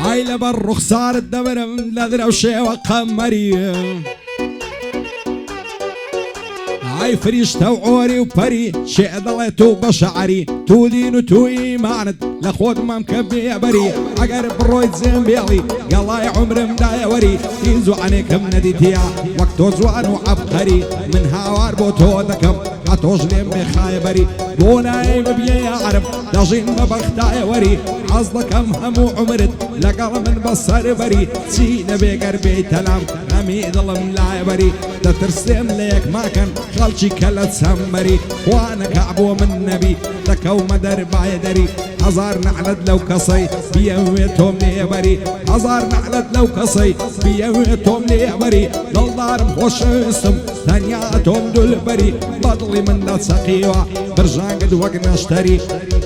عيلة بالرخصار الدبر لذرة وشيوة قمري عاي فريشته وعوري وبري شيء ضليتو بشعري تو دين وتو ايماند لخود ما مكبي بري عقرب الرويد زين بيلي قال يا عمر مدايا وري ينزو عنيكم نديتيا وقتو زوان وعبقري من هاوار بوتو ذكم عطوش لين بخايبري بوناي ببيا عرب داجين ببختاي وري عصدكم همو عمرت لقل من بصر بري سينا بقربي تلام نمي ظلم لا بري دا ترسم ليك ما كان خلشي كلا تسمري وانا كعبو من نبي دكو مدر بايدري هزار نعلد لو كصي بيويتهم لي بري هزار نعلد لو كصي بيويتهم لي بري ضل دارم خوش اسم ثانياتهم دول بري بطلي من دا سقيوة برجان قد وقت نشتري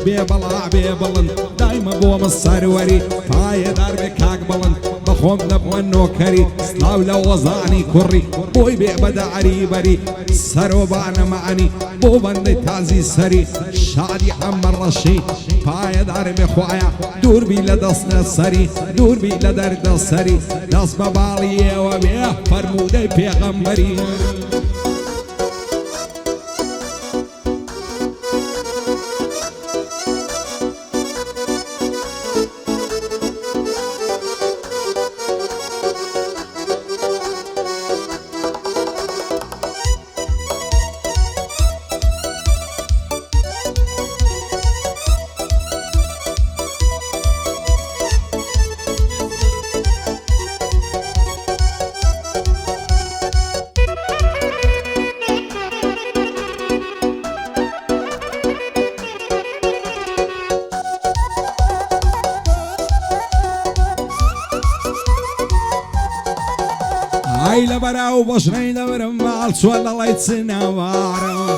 بيبلع بيبلن دايما بو مصار وري فاي دار بكاك بلن بخوم نبو النوكري سلاو لو وزعني كري بوي بيبدا عري بري سرو بانا معني بو بندي تازي سري شادي حمر رشي فاي دار بخوايا دور بي لدسنا سري دور بي لدر دسري دس ببالي وبيه فرمودي بيغمبري عيلة براو بشرين برم مالس ولا الله يتسنى وارم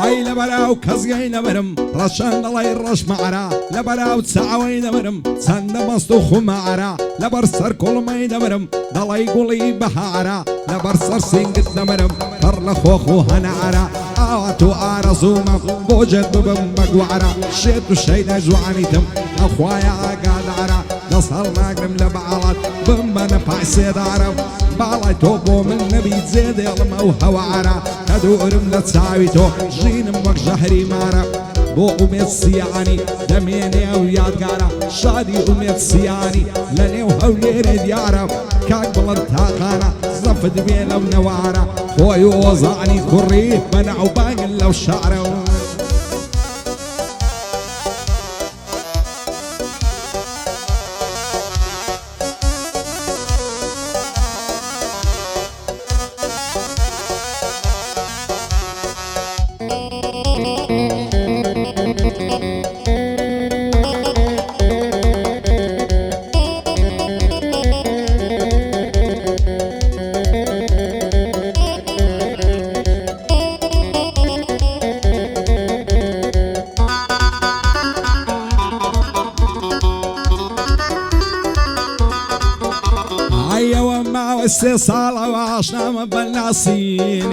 عيلة براو كزغين برم رشان الله يرش معرا لبراو تسعوين برم سند مصدوخ معرا لبرسر كل مين برم دلا يقولي بحارا لبرسر سنجد برم فرلخوخ وهنعرا آواتو آرزوما بوجد ببم مقوعرا شيتو شيدا جوانيتم أخوايا قاد عرا نصرنا قرم لبعالات بمبنا بايسيد عرب بالاي توبو من نبي تزيد يلما وهوعرا تدورم لتساويتو جينم وق جهري مارا بو أميت سياني دميني او يادقارا شادي أميت سياني لني وهوليري ديارا كاك بلد تاقانا زفد بيلا ونوارا خوي وزعني كري منعو باقل لو شعرا استيصال وعشنا مبلاسيني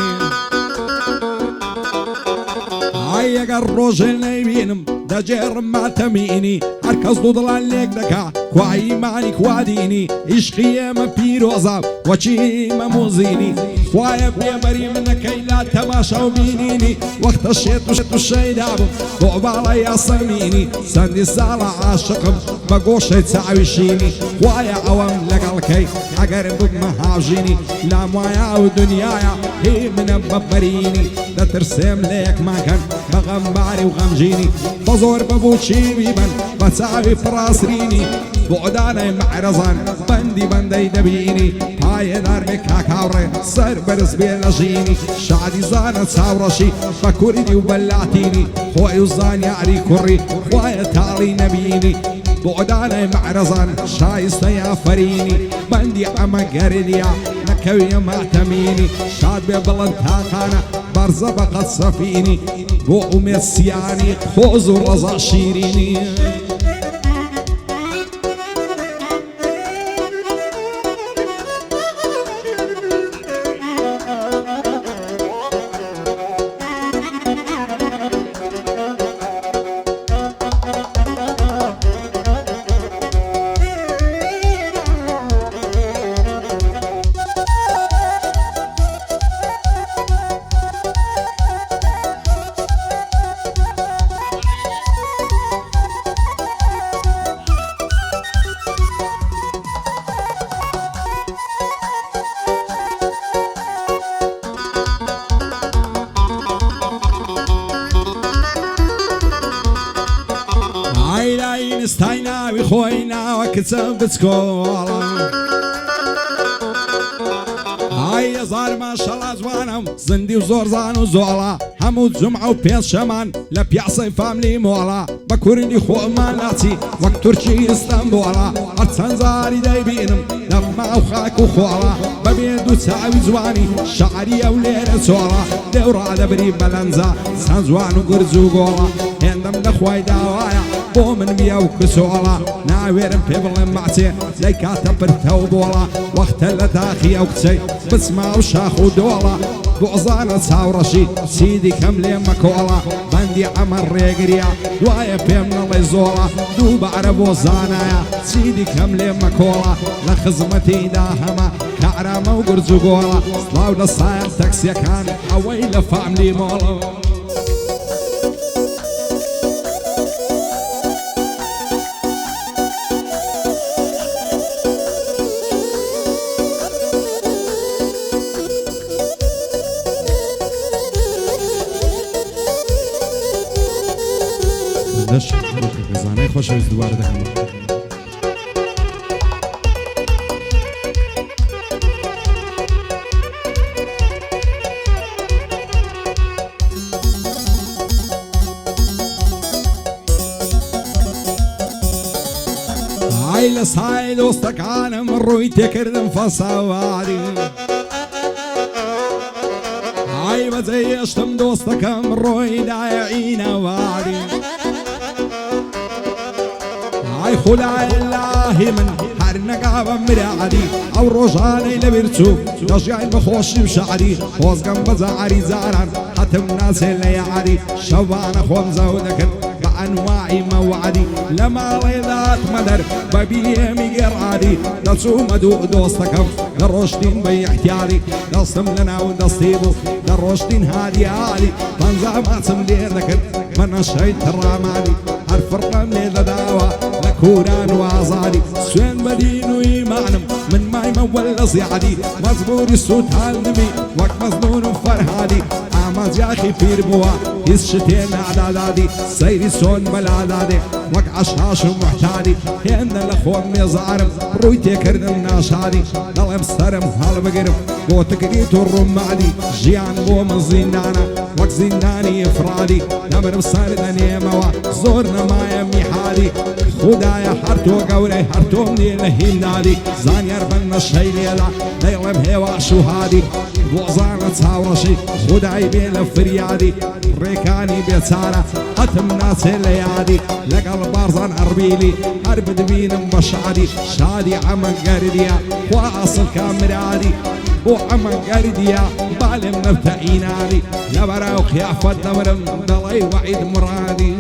عيق الرجل نيبينم دجير ما تميني هركز ضلال ليك دكا كواي معني كواديني إشقية ما بيروزا وشي ما موزيني خوايا بيبري منك لا تماشى وبينيني وقت الشيط والشي دابم بوعبالا يا صميني سندي الزالة عاشقم بقوش يتساويشيني خوايا عوام لقال سەڕکەی ئەگەر بمەهاژینی لاموایە و دنیاە هی منە بەبەرینی دەترسێم لە یەکماکەن بە غەمباری و غەمژینی بە زۆر بەبوو چی بیبەن بە چاوی پڕاسرینی بۆ ئۆدانەی مەعرەزان بەندی بەندەی دەبینی پایەدار بێ کاکاوڕێ سەر بەرز بێ لە ژینی شادی زانە چاوڕەشی بە کوردی و بە لاتینی خۆی و زانیاری کوڕی خوایە تاڵی نەبینی بۆ ئۆدانەی مەعرەزان شایستە یافەرینی بەندی ئەمە گەردیە نەکەویە ماتەمینی شاد بێ بڵند تاقانە بەرزە بە قەت سەفینی بۆ ئومێد سیانی خۆز و ڕەزا شیرینی ستای ناوی خۆی ناوە کچە بچکۆڵە ئای هەزار ماشەڵا جوانم زندی و زۆر زان و زۆڵە هەموو جومعە و پێنج شەمان لە پیاسەی فاملی مۆڵە بە کوردی خۆمان ناچی وەک تورکی ئیستانبوڵە هەرچەند زاری دەیبینم دەما و خاک و خۆڵە بەبێ دوو چاوی جوانی شەعری ئەو لێرە چۆڵە لێو ڕادەبری بەلەنجە چەند جوان و گورج و گۆڵە هێندەم لە خوای داوایە بۆ من بیا و کچۆڵە ناوێرم پێ بڵێم ماچێ لەی کاتە پرتە و بۆڵە وەختە لە داخی ئەو کچەی بچما و شاخ و دۆڵە بۆ ئەزانە چاوڕەشی چیدی کەم لێ مەکۆڵە بەندی ئەمە ڕێگریە دوایە پێم نەڵێ زۆڵە دووبارە بۆ زانایە چیدی کەم لێ مەکۆڵە لە خزمەتیدا هەمە کارامە و گورج و گۆڵە سڵاو لە سایەن تەکسیەکان ئەوەی لە فاملی مۆڵە دەش گەزانەی خۆشەویست دووبارە دەکەم ئای لە سای دۆستەکانم ڕووی تێکردم فەساواری ئای بەجێ هێشتم دۆستەکەم ڕۆی دایە عینەواری ئای خودای اللهی من هەر نەگاوە مرعادی ئەو ڕۆژانەی لەبیر چوو دەژیان بەخۆشی و شعری خۆزگەم بە جاری جاران هەتم ناسێ لە یاری شەوانە خۆم زەو دەکرد بە ئەنواعی مەوعدی لە ماڵێدات مەدەر بە بیێمی گێڕادی دەچوومە دوو دۆستەکەم دەڕۆشتین بە یەحتیاری دەستم لە ناو دەستی بوو دەڕۆشتین هادیاری پەنجا ماچم لێ دەکرد بە نەشەی تڕامانی هەر فڕقم لێ دەداوە لە کوران و ئازادی سوێن بە دین و ئیمانم من مایمە وەلە زیادی مەجبوری سوود هەڵدمی وەک مەزنون و فەرهادی ئاماجیاخی پیر بووە هیچ شتێ نادادادی سەیری سۆن بەلادادێ وەک عەشاش و محتادی هێندە لە خۆم مێزارم ڕووی تێکردم ناشادی دەڵێم سەرم هەڵبگرم بۆ تکریت و ڕوومادی ژیان بۆ من زیندانە وەک زیندانی ئفرادی دەمرم سەر دەنێمەوە زۆر نەمایە میحادی خودایە هەر تۆ گەورەی هەر تۆم لێ لە هیندادی زانیار بن نەشەی لێدا دەیڵێم هێواش و هادی بۆ زانە چاوڕەشی خودای بێ لە فریادی ڕێکانی بێچارە هەتم ناچێ لە یادی لەگەڵ بارزان ئەڕبیلی هەر بدبینم بە شادی شادی ئەمە گەردیە خوا ئەسڵ کامرادی بۆ ئەمە گەردیە بالێم نەبتە ئینانی لەبەراو قیافەت دەمرم دەڵێی وەعید مرادی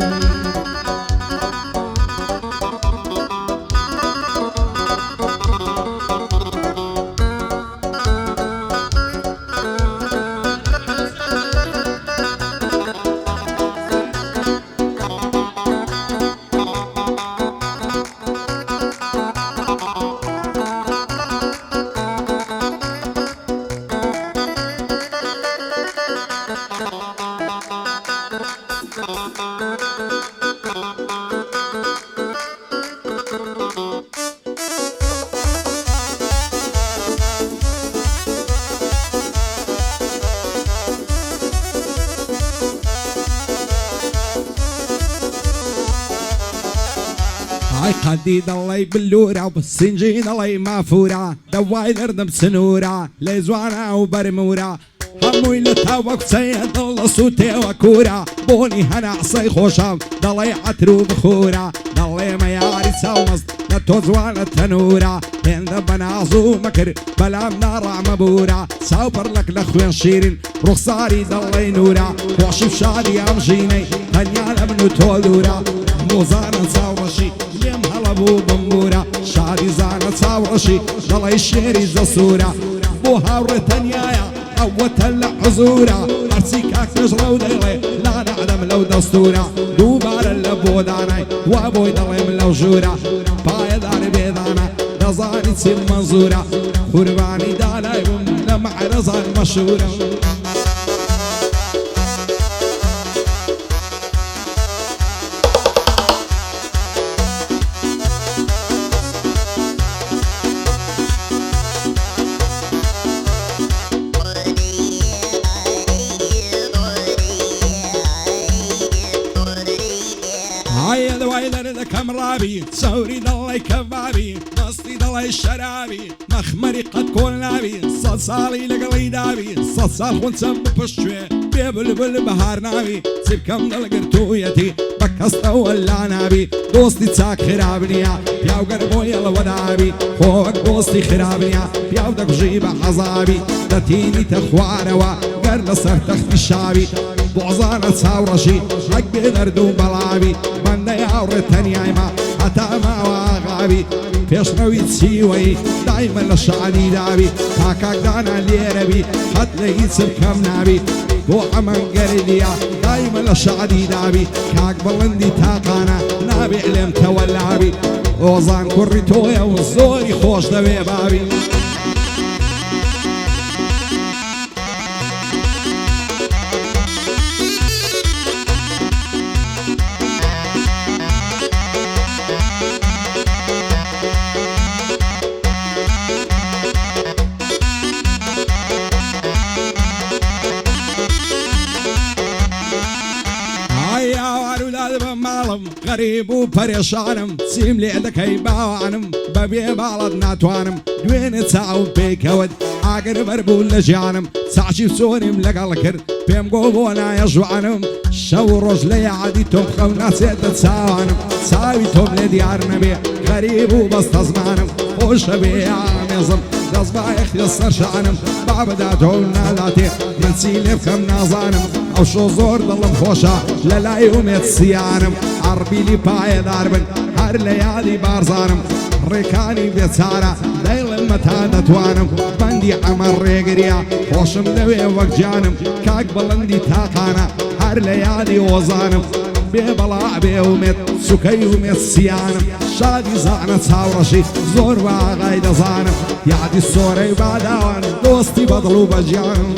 هاي قدي دڵی بلورە و سنجی دڵی مافورە دەوای دەردم سنوورە لێ جوانە و بەرمورە هەمووی لە تاوە کچەیە دڵ سووتێوە کوورە بۆنی هەنا عسەی خۆشەم دەڵێ عەتر و بخورە دەڵێ مەیاری چاومەست لە تۆ جوانە تەنورە هێندە بەناز و مەکر بەلام ناڕامە بورە چاوپەڕلەک لە خوێن شیرین ڕوخساری دەڵێ نورە خۆشی شادی ئەم ژینەی تەنیا لە من و تۆ دوورە مۆزانە چاوڕەشی لێم هەڵەبوو بمبورە شادی زانە چاوڕەشی دەڵێ شێری زەسوورە بۆ هاوڕێ تەنیایە ئەوەتە لە حزورە هەرچی کاک نەژڕە و دەڵێ لا نەعدەم لەو دەستورە دووبارە لە بۆ دانای وا بۆی دەڵێم لەو ژوورە پایەداری بێدانە دەزانی چیم مەنزورە قوربانی دانای بووم لە مەعرەزان مەشهورە كم رابي سوري دڵی کەبابی مەستی دڵی شەرابی مەخمەری قەت کۆڵ نابی سەد ساڵی لەگەڵی دابی سەد ساڵ خۆنچەم بپشتوێ بێ بلبل بەهار ناوی چرکەم دڵگرتوویەتی بە کەستەوە لا نابی دۆستی چاک خراب نییە پیاوگەر بۆ یەڵەوەدابی خۆوەک دۆستی خراب نییە پیاو دەکژی بە حەزابی دەتینیتە خوارەوە گەر لەسەر تەختی شاوی بۆزانە چاوڕەشی حەک بێ دەرد و بەڵاوی بەندەی هاوڕێ تەنیایمە هەتا ماوە ئاغاوی پێشڕەوی چیوەی دایمە لە شانی داوی تا کاکدانە لێرەبی هەت لە هیچم کەم نابی بۆ ئەمەنگەردیە دایمە لە شانی داوی کاک بڵندی تاقانە نابێ لێم تەوەلاوی ئۆزان کوڕی تۆیە و زۆری خۆش دەوێ باوی غەریب و پەرێشانم چیم لێ دەکەی باوانم بەبێ باڵت ناتوانم دوێنێ چاوم پێکەوت ئاگر بەربوو لە ژیانم چاچی چۆنیم لەگەڵ کرد پێم گۆ بۆ نایە ژوانم شەو ڕۆژ لە یادی تۆم خەو ناچێتە چاوانم چاوی تۆم لێ دیار نەبێ غەریب و بەستە زمانم خۆشە بێ ئامێزم دەست بایەخ لە سەر شانم با بەداتۆ ناداتێ من چی لێ بکەم نازانم ئەو شۆ زۆر دڵم خۆشە لە لای ئومێد سیانم عەربیلی پایەدار بن هەر لە یادی بارزانم ڕێکانی بێچارە دەیڵم مەتا دەتوانم بەندی ئەمە ڕێگریە خۆشم دەوێ وەک جانم کاک بڵندی تاقانە هەر لە یادی ئۆزانم بێ بەڵا بێ ومێت سوکەی ومێت سیانم شادی زانە چاوڕەشی زۆر واغای دەزانم یادی سۆرەی باداوان دۆستی بەدڵ و بەجیانم